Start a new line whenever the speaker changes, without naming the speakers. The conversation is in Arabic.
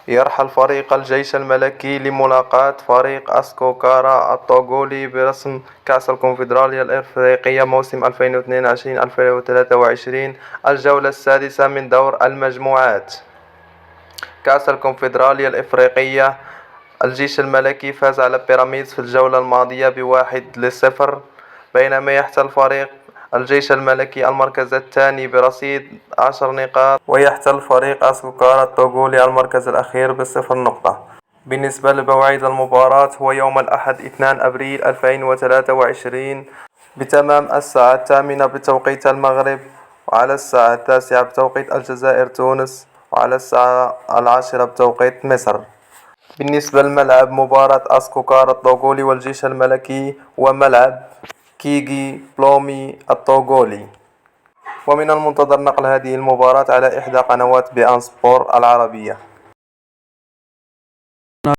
يرحل فريق الجيش الملكي لملاقاة فريق أسكوكارا الطوغولي برسم كأس الكونفدرالية الإفريقية موسم 2022-2023 الجولة السادسة من دور المجموعات. كأس الكونفدرالية الإفريقية، الجيش الملكي فاز على بيراميدز في الجولة الماضية ب1-0، بينما يحتل فريق الجيش الملكي المركز الثاني برصيد 10 نقاط، ويحتل فريق أسكوكارا الطوغولي المركز الأخير ب0 نقطة. بالنسبة لموعد المباراة هو يوم الأحد 2 أبريل 2023 بتمام الساعة 8 بتوقيت المغرب، وعلى الساعة 9 بتوقيت الجزائر تونس، وعلى الساعة 10 بتوقيت مصر. بالنسبة لملعب مباراة أسكوكار الطوغولي والجيش الملكي هو ملعب كيغي بلومي الطوغولي. ومن المنتظر نقل هذه المباراة على إحدى قنوات بي إن سبور العربية.